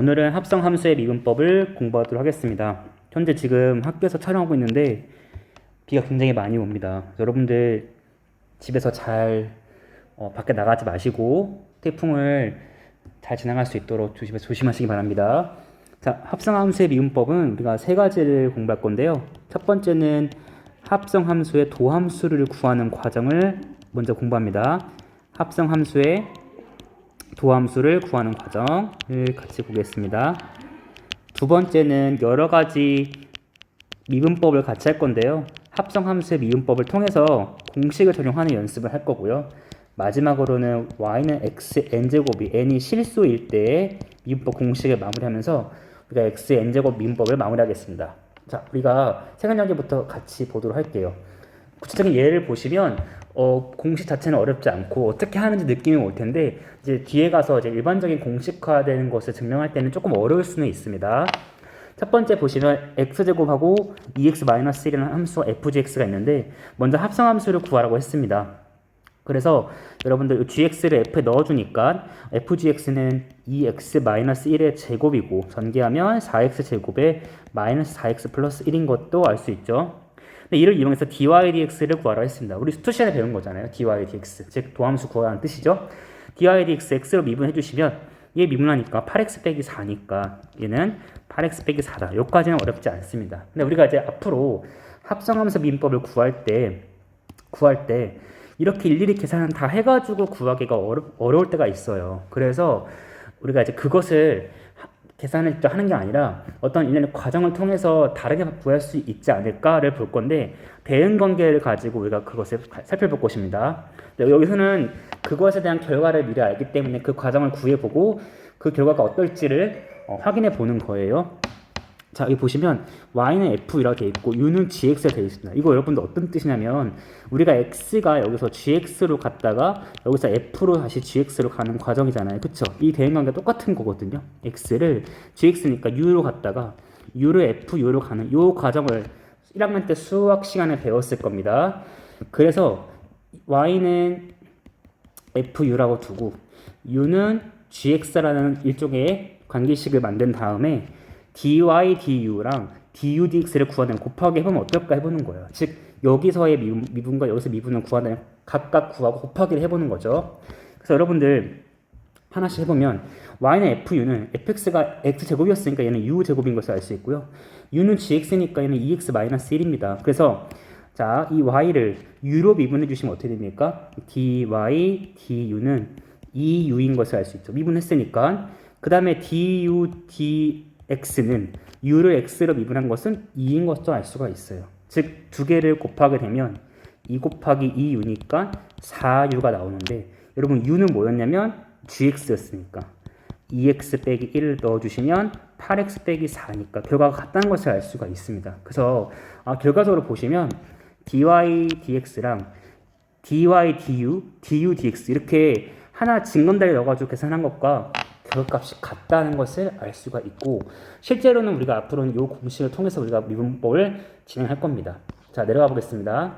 오늘은 합성함수의 미분법을 공부하도록 하겠습니다. 현재 지금 학교에서 촬영하고 있는데 비가 굉장히 많이 옵니다. 여러분들 집에서 잘 밖에 나가지 마시고 태풍을 잘 지나갈 수 있도록 조심하시기 바랍니다. 자, 합성함수의 미분법은 우리가 세 가지를 공부할 건데요. 첫 번째는 합성함수의 도함수를 구하는 과정을 먼저 공부합니다. 합성함수의 도함수를 구하는 과정을 같이 보겠습니다. 두 번째는 여러 가지 미분법을 같이 할 건데요. 합성함수의 미분법을 통해서 공식을 적용하는 연습을 할 거고요. 마지막으로는 y는 x n제곱이 n이 실수일 때 미분법 공식을 마무리하면서 우리가 x n제곱 미분법을 마무리하겠습니다. 자, 우리가 세간연계부터 같이 보도록 할게요. 구체적인 예를 보시면 공식 자체는 어렵지 않고 어떻게 하는지 느낌이 올 텐데 이제 뒤에 가서 이제 일반적인 공식화되는 것을 증명할 때는 조금 어려울 수는 있습니다. 첫 번째 보시면 x제곱하고 2x-1이라는 함수와 fgx가 있는데 먼저 합성함수를 구하라고 했습니다. 그래서 여러분들 gx를 f에 넣어주니까 fgx는 2x-1의 제곱이고 전개하면 4x제곱에 마이너스 4x 플러스 1인 것도 알 수 있죠. 이를 이용해서 dy dx를 구하라고 했습니다. 우리 수투 시간에 배운 거잖아요. dy dx, 즉 도함수 구하라는 뜻이죠. dy dx x로 미분해 주시면 얘 미분하니까 8x 빼기 4니까 얘는 8x 빼기 4다. 여기까지는 어렵지 않습니다. 근데 우리가 이제 앞으로 합성함수 미분법을 구할 때 이렇게 일일이 계산을 다 해가지고 구하기가 어려울 때가 있어요. 그래서 우리가 이제 그것을 계산을 하는 게 아니라 어떤 일련의 과정을 통해서 다르게 구할 수 있지 않을까를 볼 건데 대응 관계를 가지고 우리가 그것을 살펴볼 것입니다. 여기서는 그것에 대한 결과를 미리 알기 때문에 그 과정을 구해보고 그 결과가 어떨지를 확인해 보는 거예요. 자, 여기 보시면 y는 f이라고 되어 있고 u는 gx가 되어 있습니다. 이거 여러분들 어떤 뜻이냐면 우리가 x가 여기서 gx로 갔다가 여기서 f로 다시 gx로 가는 과정이잖아요. 그쵸? 이 대응관계가 똑같은 거거든요. x를 gx니까 u로 갔다가 u를 f, u로 가는 이 과정을 1학년 때 수학 시간에 배웠을 겁니다. 그래서 y는 fu라고 두고 u는 gx라는 일종의 관계식을 만든 다음에 dy du랑 du dx를 구하는 곱하기 해보면 어떨까 해보는 거예요. 즉 여기서의 미분과 여기서 미분을 구하는 각각 구하고 곱하기를 해보는 거죠. 그래서 여러분들 하나씩 해보면 y는 fu는 fx가 x제곱이었으니까 얘는 u제곱인 것을 알 수 있고요. u는 gx니까 얘는 2x-1입니다. 그래서 자, 이 y를 u로 미분해 주시면 어떻게 됩니까? dy du는 2u인 것을 알 수 있죠. 미분했으니까. 그 다음에 du dx는 u를 x로 미분한 것은 2인 것도 알 수가 있어요. 즉 두 개를 곱하게 되면 2 곱하기 2u니까 4u가 나오는데 여러분 u는 뭐였냐면 gx였으니까 2x 빼기 1을 넣어주시면 8x 빼기 4니까 결과가 같다는 것을 알 수가 있습니다. 그래서 결과적으로 보시면 dy dx랑 dy du, du dx 이렇게 하나 징검다리 넣어가지고 계산한 것과 결과값이 같다는 것을 알 수가 있고 실제로는 우리가 앞으로는 이 공식을 통해서 우리가 미분법을 진행할 겁니다. 자, 내려가 보겠습니다.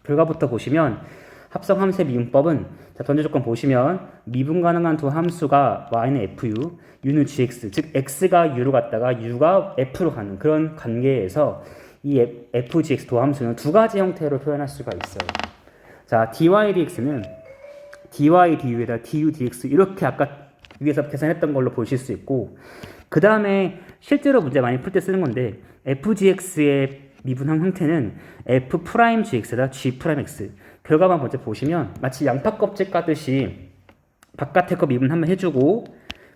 결과부터 보시면 합성함수의 미분법은 자, 전제 조건 보시면 미분 가능한 두 함수가 y는 fu, u는 gx, 즉 x가 u로 갔다가 u가 f로 가는 그런 관계에서 이 f, gx 도함수는 두 가지 형태로 표현할 수가 있어요. 자, dy dx는 dy du에다 du dx 이렇게 아까 위에서 계산했던 걸로 보실 수 있고 그 다음에 실제로 문제 많이 풀 때 쓰는 건데 fgx의 미분한 형태는 f'gx에다 g'x 결과만 먼저 보시면 마치 양파 껍질 까듯이 바깥에 거 미분 한번 해주고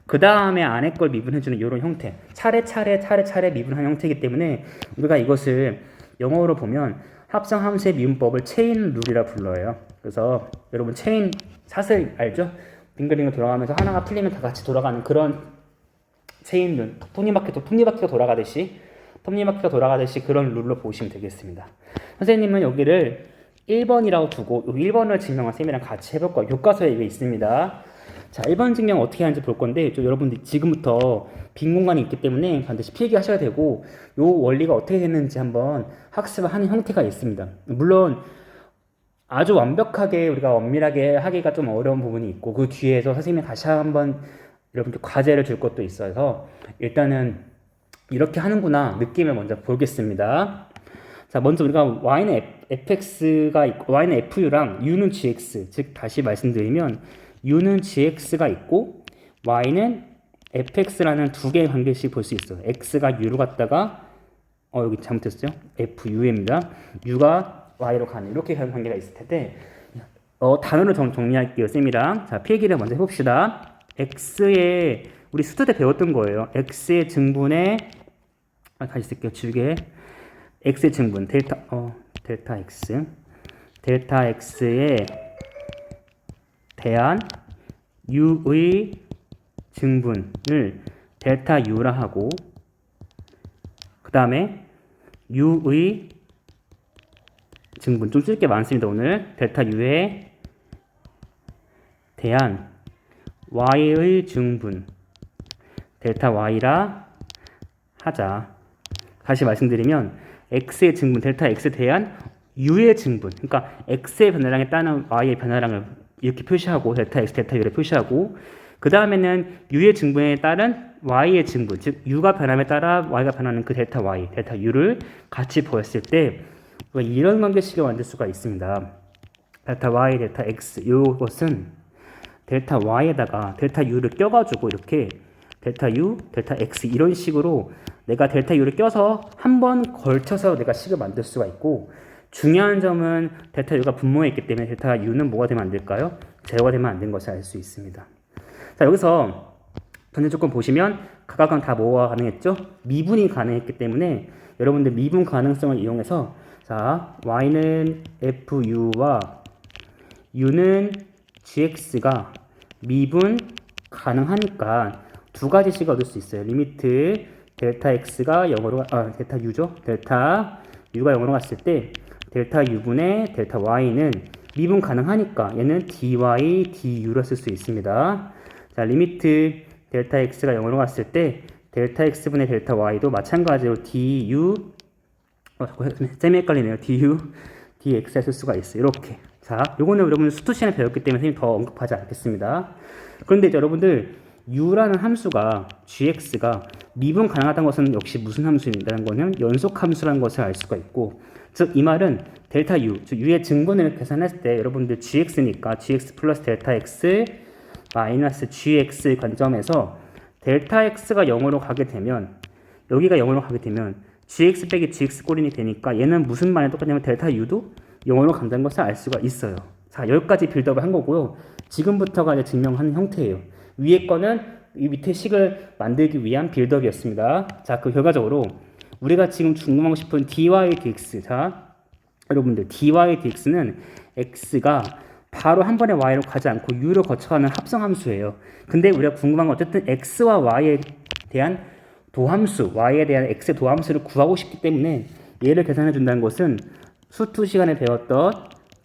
그 다음에 안에 걸 미분해주는 이런 형태 차례차례 미분한 형태이기 때문에 우리가 이것을 영어로 보면 합성함수의 미분법을 체인 룰이라 불러요. 그래서 여러분 체인 사슬 알죠? 빙글빙글 돌아가면서 하나가 풀리면 다 같이 돌아가는 그런 체인룰, 톱니바퀴가 돌아가듯이 그런 룰로 보시면 되겠습니다. 선생님은 여기를 1번이라고 두고 1번을 증명한 쌤이랑 같이 해볼 거예요. 교과서에 이게 있습니다. 자, 1번 증명 어떻게 하는지 볼 건데 여러분들 지금부터 빈 공간이 있기 때문에 반드시 필기하셔야 되고 이 원리가 어떻게 됐는지 한번 학습을 하는 형태가 있습니다. 물론 아주 완벽하게 우리가 엄밀하게 하기가 좀 어려운 부분이 있고 그 뒤에서 선생님이 다시 한번 여러분께 과제를 줄 것도 있어서 일단은 이렇게 하는구나 느낌을 먼저 보겠습니다. 자, 먼저 우리가 y는 fx가 있고 y는 fu랑 u는 gx, 즉 다시 말씀드리면 u는 gx가 있고 y는 fx라는 두 개의 관계씩 볼 수 있어요. x가 u로 갔다가 여기 잘못했어요. fu입니다. u가 y로 가는 이렇게 가는 관계가 있을 텐데 단어를 정리할게요. 쌤이랑. 자, 필기를 먼저 해봅시다. x의 우리 수트 때 배웠던 거예요. x의 증분에 다시 쓸게요. 지우개. x의 증분 델타 x에 대한 u의 증분을 델타 u라 하고 그 다음에 u의 증분 좀 쓸 게 많습니다. 오늘 델타 u에 대한 y의 증분 델타 y라 하자. 다시 말씀드리면 x의 증분 델타 x에 대한 u의 증분, 그러니까 x의 변화량에 따른 y의 변화량을 이렇게 표시하고 델타 x 델타 u를 표시하고 그 다음에는 u의 증분에 따른 y의 증분, 즉 u가 변함에 따라 y가 변하는 그 델타 y 델타 u를 같이 보였을 때 이런 관계식을 만들 수가 있습니다. 델타 y 델타 x 이것은 델타 y에다가 델타 u를 껴가지고 이렇게 델타 u, 델타 x 이런 식으로 내가 델타 u를 껴서 한 번 걸쳐서 내가 식을 만들 수가 있고 중요한 점은 델타 u가 분모에 있기 때문에 델타 u는 뭐가 되면 안 될까요? 제로가 되면 안 된 것을 알 수 있습니다. 자, 여기서 전제 조건 보시면 각각은 다 뭐가 가능했죠? 미분이 가능했기 때문에 여러분들 미분 가능성을 이용해서 자, y는 fu와 u는 gx가 미분 가능하니까 두 가지씩 얻을 수 있어요. 리미트 델타 x가 0으로 델타 u죠. 델타 u가 0으로 갔을 때 델타 u분의 델타 y는 미분 가능하니까 얘는 dy du로 쓸 수 있습니다. 자, 리미트 델타 x가 0으로 갔을 때 델타 x분의 델타 y도 마찬가지로 du 쌤이 헷갈리네요. du dx를 쓸 수가 있어요. 이렇게. 자, 요거는 여러분 수투 시간에 배웠기 때문에 선생님 더 언급하지 않겠습니다. 그런데 이제 여러분들 u라는 함수가 gx가 미분 가능하다는 것은 역시 무슨 함수인다는 거는 연속 함수라는 것을 알 수가 있고, 즉 이 말은 델타 u, 즉 u의 증분을 계산했을 때 여러분들 gx니까 gx 플러스 델타 x 마이너스 gx 관점에서 델타 x가 0으로 가게 되면 여기가 0으로 가게 되면 gx 빼기 gx 꼴인이 되니까 얘는 무슨 말에 똑같냐면 델타 u도 0으로 간다는 것을 알 수가 있어요. 자, 여기까지 빌드업을 한 거고요. 지금부터가 이제 증명하는 형태예요. 위에 거는 이 밑에 식을 만들기 위한 빌드업이었습니다. 자, 그 결과적으로 우리가 지금 궁금하고 싶은 dy dx. 자, 여러분들 dy dx는 x가 바로 한 번에 y로 가지 않고 u로 거쳐가는 합성함수예요. 근데 우리가 궁금한 건 어쨌든 x와 y에 대한 도함수, y에 대한 x의 도함수를 구하고 싶기 때문에 얘를 계산해 준다는 것은 수투 시간에 배웠던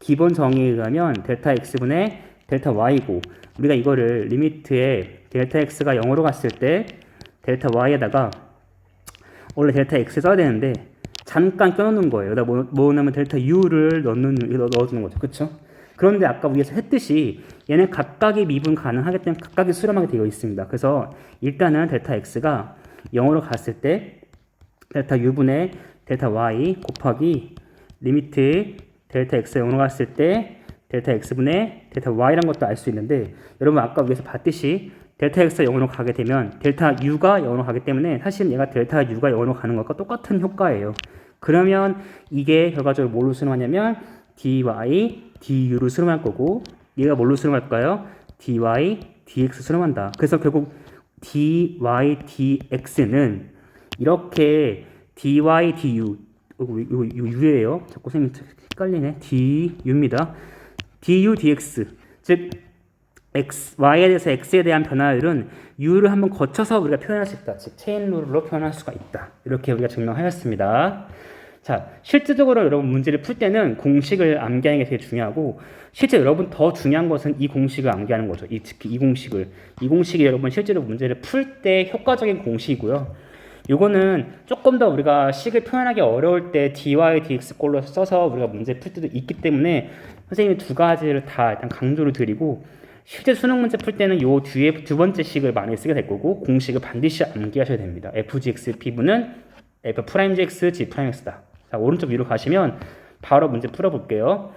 기본 정의에 의하면 델타 x분의 델타 y고 우리가 이거를 리미트에 델타 x가 0으로 갔을 때 델타 y에다가 원래 델타 x 써야 되는데 잠깐 껴놓는 거예요. 여기다 뭐 넣으면 델타 u를 넣어주는 거죠. 그쵸? 그런데 아까 위에서 했듯이 얘는 각각이 미분 가능하기 때문에 각각이 수렴하게 되어 있습니다. 그래서 일단은 델타 x가 0으로 갔을 때 델타 u분의 델타 y 곱하기 리미트 델타 x가 0으로 갔을 때 델타 x분의 델타 y란 것도 알 수 있는데 여러분 아까 위에서 봤듯이 델타 x가 0으로 가게 되면 델타 u가 0으로 가기 때문에 사실 얘가 델타 u가 0으로 가는 것과 똑같은 효과예요. 그러면 이게 결과적으로 뭘로 수렴하냐면 dy du로 수렴할 거고 얘가 뭘로 수렴할까요? dy dx 수렴한다. 그래서 결국 dy dx는 이렇게 dy du 이거 u예요. 자꾸 선생님 헷갈리네. du입니다. du dx 즉 y에 대해서 x에 대한 변화율은 u를 한번 거쳐서 우리가 표현할 수 있다. 즉 체인 룰로 표현할 수가 있다. 이렇게 우리가 증명하였습니다. 자, 실질적으로 여러분 문제를 풀 때는 공식을 암기하는 게 되게 중요하고 실제 여러분 더 중요한 것은 이 공식을 암기하는 거죠. 특히 이 공식이 여러분 실제로 문제를 풀 때 효과적인 공식이고요. 요거는 조금 더 우리가 식을 표현하기 어려울 때 dy dx 꼴로 써서 우리가 문제 풀 때도 있기 때문에 선생님이 두 가지를 다 일단 강조를 드리고 실제 수능 문제 풀 때는 요 뒤에 두 번째 식을 많이 쓰게 될 거고 공식을 반드시 암기하셔야 됩니다. fgx p분은 f'gx g'x다. 자, 오른쪽 위로 가시면 바로 문제 풀어볼게요.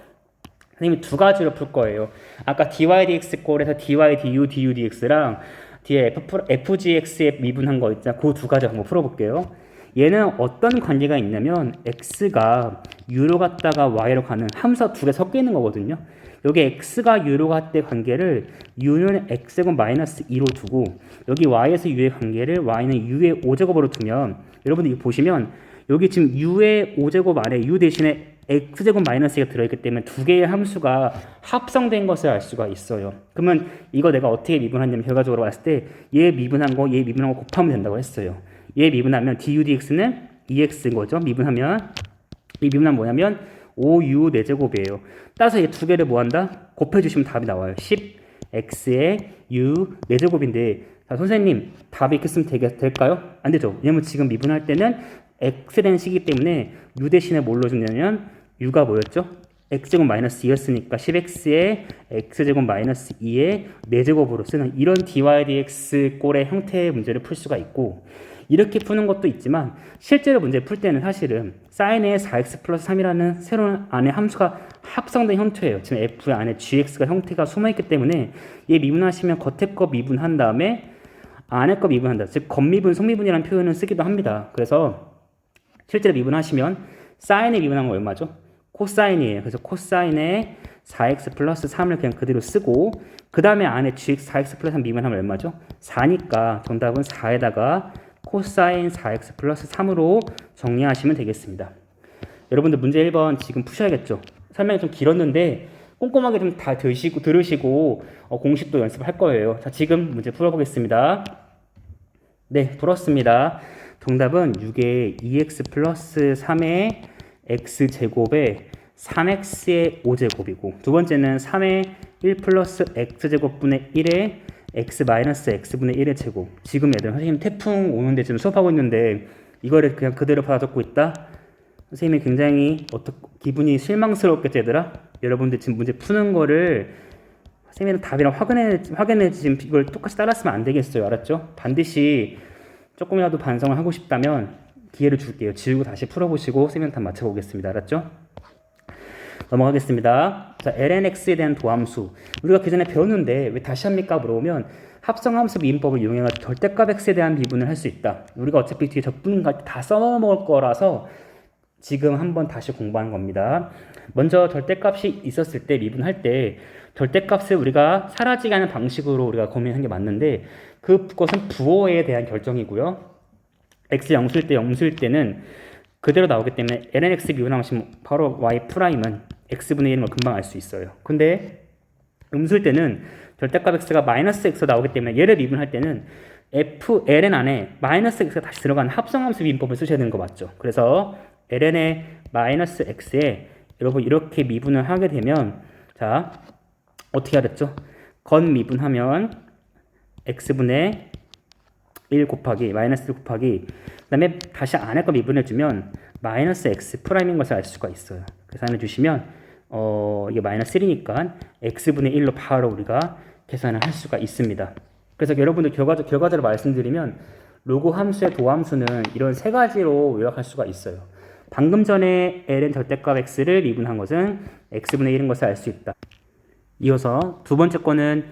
선생님이 두 가지로 풀 거예요. 아까 dy dx 꼴에서 dy du du dx랑 뒤에 fgx에 미분한 거 있잖아. 그 두 가지 한번 풀어볼게요. 얘는 어떤 관계가 있냐면 x가 u로 갔다가 y로 가는 함수가 두 개 섞여 있는 거거든요. 여기 x가 u로 갈 때 관계를 u는 x제곱 마이너스 2로 두고 여기 y에서 u의 관계를 y는 u의 5제곱으로 두면 여러분들 이거 보시면 여기 지금 u의 5제곱 안에 u 대신에 x제곱 마이너스 2가 들어있기 때문에 두 개의 함수가 합성된 것을 알 수가 있어요. 그러면 이거 내가 어떻게 미분하냐면 결과적으로 봤을 때 얘 미분한 거 곱하면 된다고 했어요. 얘 미분하면 du dx는 2x인 거죠. 미분하면 이 미분하면 뭐냐면 5u 4제곱이에요. 따라서 이 두 개를 뭐한다? 곱해주시면 답이 나와요. 10x의 u 4제곱인데 자, 선생님 답이 이렇게 쓰면 될까요? 안 되죠. 왜냐면 지금 미분할 때는 x 된 식이기 때문에 u 대신에 뭘로 주냐면 u가 뭐였죠? x제곱 마이너스 2였으니까 10x의 x제곱 마이너스 2의 4제곱으로 쓰는 이런 dy dx 꼴의 형태의 문제를 풀 수가 있고 이렇게 푸는 것도 있지만 실제로 문제 풀 때는 사실은 sin의 4x 플러스 3이라는 새로운 안에 함수가 합성된 형태예요. 지금 f 안에 gx가 형태가 숨어있기 때문에 얘 미분하시면 겉에 거 미분한 다음에 안에 거 미분한다. 즉 겉미분, 속미분이라는 표현을 쓰기도 합니다. 그래서 실제로 미분하시면 사인에 미분한 건 얼마죠? 코사인이에요. 그래서 코사인에 4x 플러스 3을 그냥 그대로 쓰고 그 다음에 안에 gx 4x 플러스 3 미분하면 얼마죠? 4니까 정답은 4에다가 코사인 4x 플러스 3으로 정리하시면 되겠습니다. 여러분들 문제 1번 지금 푸셔야겠죠? 설명이 좀 길었는데 꼼꼼하게 좀 다 들으시고 공식도 연습할 거예요. 자, 지금 문제 풀어보겠습니다. 네, 풀었습니다. 정답은 6의 2x 플러스 3의 x제곱에 3x의 5제곱이고 두 번째는 3의 1 플러스 x제곱분의 1의 x 마이너스 x분의 1의 제곱. 지금 애들 선생님 태풍 오는데 지금 수업하고 있는데 이거를 그냥 그대로 받아 적고 있다? 선생님이 굉장히 기분이 실망스럽겠죠 얘들아? 여러분들 지금 문제 푸는 거를 선생님은 답이랑 확인해 지금 이걸 똑같이 따랐으면 안 되겠어요. 알았죠? 반드시 조금이라도 반성을 하고 싶다면 기회를 줄게요. 지우고 다시 풀어보시고 선생님 답 맞춰보겠습니다. 알았죠? 넘어가겠습니다. 자, lnx에 대한 도함수. 우리가 그 전에 배웠는데 왜 다시 합니까? 물어보면 합성함수 미분법을 이용해서 절대값 x에 대한 미분을 할 수 있다. 우리가 어차피 뒤에 적분 갈 때 다 써먹을 거라서 지금 한번 다시 공부하는 겁니다. 먼저 절대값이 있었을 때 미분할 때 절대값을 우리가 사라지게 하는 방식으로 우리가 고민한 게 맞는데 그것은 부호에 대한 결정이고요. x 영수일 때 영수일 때는 그대로 나오기 때문에 lnx 미분하시면 바로 y''은 x분의 1인 걸 금방 알 수 있어요. 근데 음수일 때는 절대값 x가 마이너스 x로 나오기 때문에 얘를 미분할 때는 ln 안에 마이너스 x가 다시 들어가는 합성함수 미분법을 쓰셔야 되는 거 맞죠? 그래서 ln의 마이너스 x에 여러분 이렇게 미분을 하게 되면 자 어떻게 하랬죠? 건 미분하면 x분의 1 곱하기 마이너스 1 곱하기 그 다음에 다시 안에 거 미분해주면 마이너스 x 프라임인 것을 알 수가 있어요. 그래서 안해주시면 이게 마이너스 1이니까 x분의 1로 바로 우리가 계산을 할 수가 있습니다. 그래서 여러분들 결과적으로 말씀드리면 로그 함수의 도함수는 이런 세 가지로 요약할 수가 있어요. 방금 전에 ln 절대값 x를 미분한 것은 x분의 1인 것을 알 수 있다. 이어서 두 번째 거는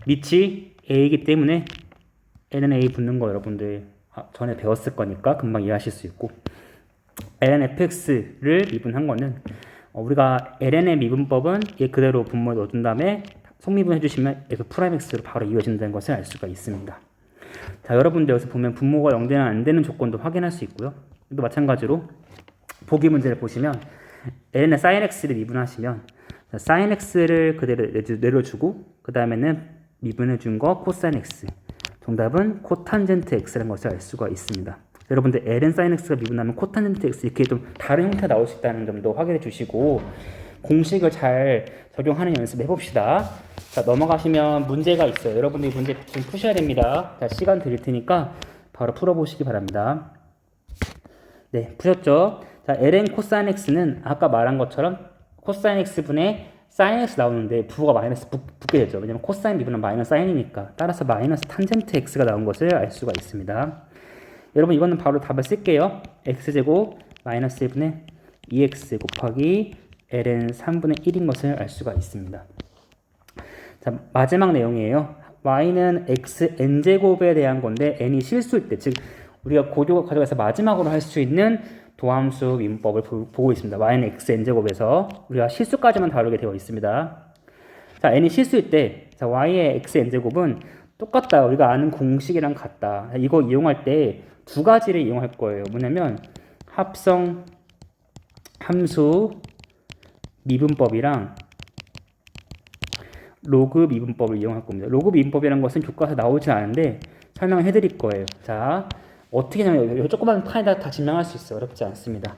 밑이 a이기 때문에 ln a 붙는 거 여러분들 전에 배웠을 거니까 금방 이해하실 수 있고 ln fx를 미분한 거는 우리가 ln의 미분법은 얘 그대로 분모에 넣어준 다음에 속미분 해주시면 f'x로 바로 이어진다는 것을 알 수가 있습니다. 자, 여러분들 여기서 보면 분모가 0되는 안 되는 조건도 확인할 수 있고요. 또 마찬가지로 보기 문제를 보시면 ln의 sin x를 미분하시면 sin x를 그대로 내려주고 그 다음에는 미분해 준 거 코사인 x. 정답은 코탄젠트 x라는 것을 알 수가 있습니다. 여러분들 ln sin x가 미분하면 코탄젠트 x 이렇게 좀 다른 형태가 나올 수 있다는 점도 확인해 주시고 공식을 잘 적용하는 연습 해봅시다. 자, 넘어가시면 문제가 있어요. 여러분들이 문제 좀 푸셔야 됩니다. 자, 시간 드릴 테니까 바로 풀어보시기 바랍니다. 네, 푸셨죠? 자, ln 코사인 x는 아까 말한 것처럼 코사인 x분의 사인에서 나오는데 부호가 마이너스 붙게 되죠. 왜냐면 코사인 미분은 마이너스 사인이니까. 따라서 마이너스 탄젠트 x가 나온 것을 알 수가 있습니다. 여러분 이거는 바로 답을 쓸게요. x제곱 마이너스 1분의 2x 곱하기 ln 3분의 1인 것을 알 수가 있습니다. 자, 마지막 내용이에요. y는 x n제곱에 대한 건데 n이 실수일 때, 즉 우리가 고조 과정에서 마지막으로 할 수 있는 도함수 미분법을 보고 있습니다. y는 x n제곱에서 우리가 실수까지만 다루게 되어 있습니다. 자, n이 실수일 때, 자, y의 x n제곱은 똑같다. 우리가 아는 공식이랑 같다. 이거 이용할 때 두 가지를 이용할 거예요. 뭐냐면 합성 함수 미분법이랑 로그 미분법을 이용할 겁니다. 로그 미분법이라는 것은 교과서에 나오진 않은데 설명해 드릴 거예요. 자, 어떻게 하냐면 이 조그만 판에다 다 증명할 수 있어요. 어렵지 않습니다.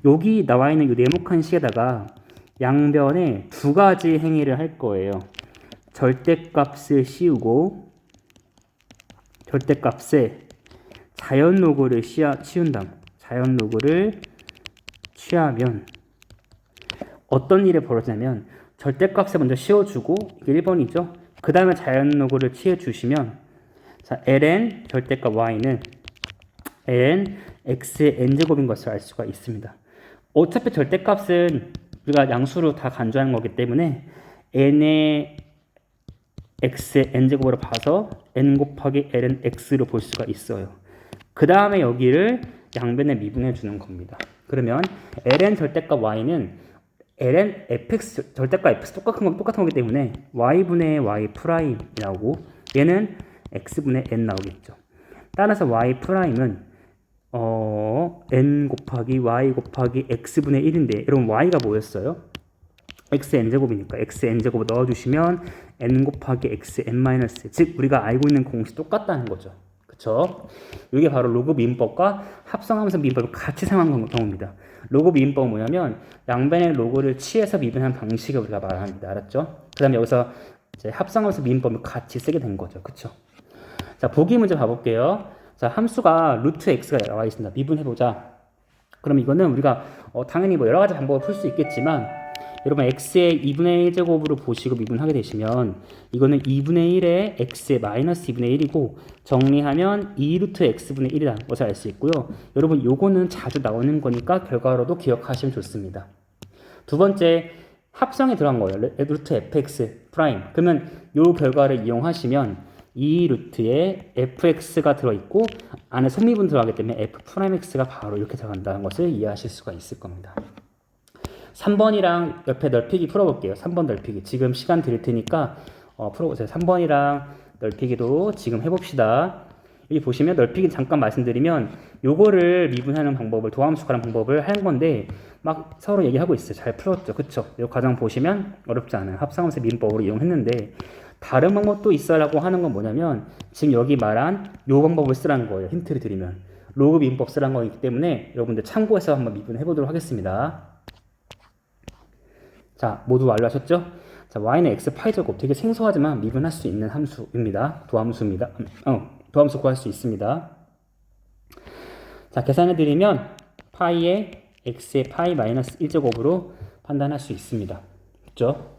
여기 나와 있는 이 네모칸 식에다가 양변에 두 가지 행위를 할 거예요. 절대값을 씌우고 절대값에 자연 로그를 씌운 다음 자연 로그를 취하면 어떤 일이 벌어지냐면 절대값을 먼저 씌워주고 이게 1번이죠. 그 다음에 자연 로그를 취해주시면 자, ln 절대값 y는 ln x의 n제곱인 것을 알 수가 있습니다. 어차피 절대값은 우리가 양수로 다 간주하는 거기 때문에 n의 x의 n제곱으로 봐서 n 곱하기 ln x로 볼 수가 있어요. 그 다음에 여기를 양변에 미분해 주는 겁니다. 그러면 ln 절대값 y는 ln fx 절대값 fx 똑같은 거기 때문에 y분의 y 프라임 나오고 얘는 x분의 n 나오겠죠. 따라서 y 프라임은 n 곱하기 y 곱하기 x분의 1인데 여러분 y가 뭐였어요? x n제곱이니까 x n제곱을 넣어주시면 n 곱하기 x n 마이너스 즉 우리가 알고 있는 공식 똑같다는 거죠. 그쵸? 이게 바로 로그 미분법과 합성함수 미분법을 같이 사용한 경우입니다. 로그 미분법은 뭐냐면 양변의 로그를 취해서 미분한 방식을 우리가 말합니다. 알았죠? 그 다음에 여기서 이제 합성함수 미분법을 같이 쓰게 된 거죠. 그쵸? 자, 보기 문제 봐볼게요. 자, 함수가 루트 x가 나와 있습니다. 미분해보자. 그럼 이거는 우리가 당연히 뭐 여러 가지 방법을 풀 수 있겠지만 여러분 x의 2분의 1제곱으로 보시고 미분하게 되시면 이거는 2분의 1에 x의 마이너스 2분의 1이고 정리하면 2루트 x분의 1이라는 것을 알 수 있고요. 여러분 요거는 자주 나오는 거니까 결과로도 기억하시면 좋습니다. 두 번째 합성에 들어간 거예요. 루트 fx 프라임. 그러면 요 결과를 이용하시면 2루트에 fx가 들어있고 안에 속미분 들어가기 때문에 f 프라임 x가 바로 이렇게 들어간다는 것을 이해하실 수가 있을 겁니다. 3번이랑 옆에 넓히기 풀어볼게요. 3번 넓히기. 지금 시간 드릴 테니까 풀어보세요. 3번이랑 넓히기도 지금 해봅시다. 여기 보시면 넓히기 잠깐 말씀드리면 요거를 미분하는 방법을 도함수하는 방법을 하는 건데 막 서로 얘기하고 있어요. 잘 풀었죠. 그쵸? 이 과정 보시면 어렵지 않아요. 합성함수 미분법으로 이용했는데 다른 방법도 있어라고 하는 건 뭐냐면 지금 여기 말한 요 방법을 쓰라는 거예요. 힌트를 드리면 로그 미분법 쓰라는 거기 때문에 여러분들 참고해서 한번 미분해 보도록 하겠습니다. 자, 모두 완료하셨죠? 자, y는 x 파이제곱 되게 생소하지만 미분할 수 있는 함수입니다. 도함수입니다. 도함수 구할 수 있습니다. 자, 계산해 드리면 파이에 x의 파이 마이너스 1제곱으로 판단할 수 있습니다. 그렇죠?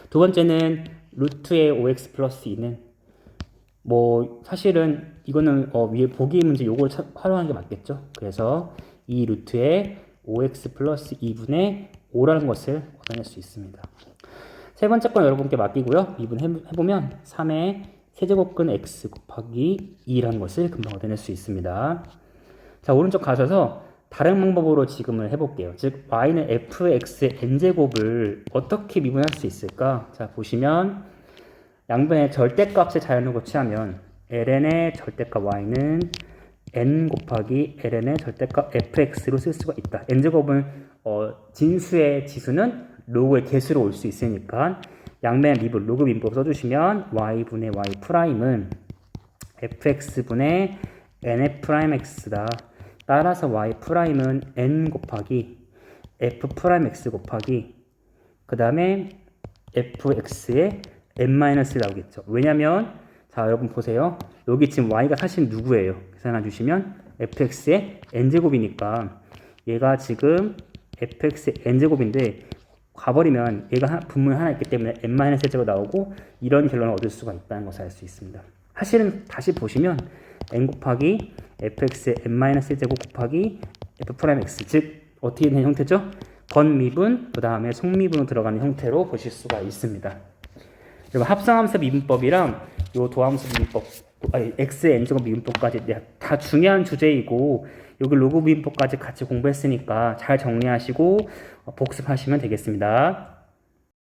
두 번째는 루트의 5x 플러스 2는 뭐 사실은 이거는 위에 보기 문제 요걸 활용하는 게 맞겠죠? 그래서 이 루트의 5x 플러스 2분의 5라는 것을 얻어낼 수 있습니다. 세 번째 건 여러분께 맡기고요. 미분해보면 3의 세제곱근 x 곱하기 2라는 것을 금방 얻어낼 수 있습니다. 자, 오른쪽 가셔서 다른 방법으로 지금을 해볼게요. 즉 y는 fx의 n제곱을 어떻게 미분할 수 있을까? 자, 보시면 양변의 절대값의 자연으로 취하면 ln의 절대값 y는 n 곱하기 ln의 절대값 fx로 쓸 수가 있다. n제곱은 진수의 지수는 로그의 개수로 올 수 있으니까 양변의 미분 로그 미분법 써주시면 y분의 y 프라임은 fx분의 nf 프라임 x다. 따라서 y 프라임은 n 곱하기 f 프라임 x 곱하기 그 다음에 fx의 n 마이너스 나오겠죠. 왜냐면 자, 여러분 보세요. 여기 지금 y가 사실 누구예요? 계산해 주시면 fx의 n제곱이니까 얘가 지금 fx의 n제곱인데 가버리면 얘가 분모에 하나 있기 때문에 n-1제곱 나오고 이런 결론을 얻을 수가 있다는 것을 알 수 있습니다. 사실은 다시 보시면 n 곱하기 fx의 n-1제곱 곱하기 f'x 즉 어떻게 된 형태죠? 건미분 그 다음에 속미분으로 들어가는 형태로 보실 수가 있습니다. 그리고 합성함수 미분법이랑 요 도함수 미분법 x의 n제곱 미분법까지 다 중요한 주제이고 여기 로그 미분법까지 같이 공부했으니까 잘 정리하시고 복습하시면 되겠습니다.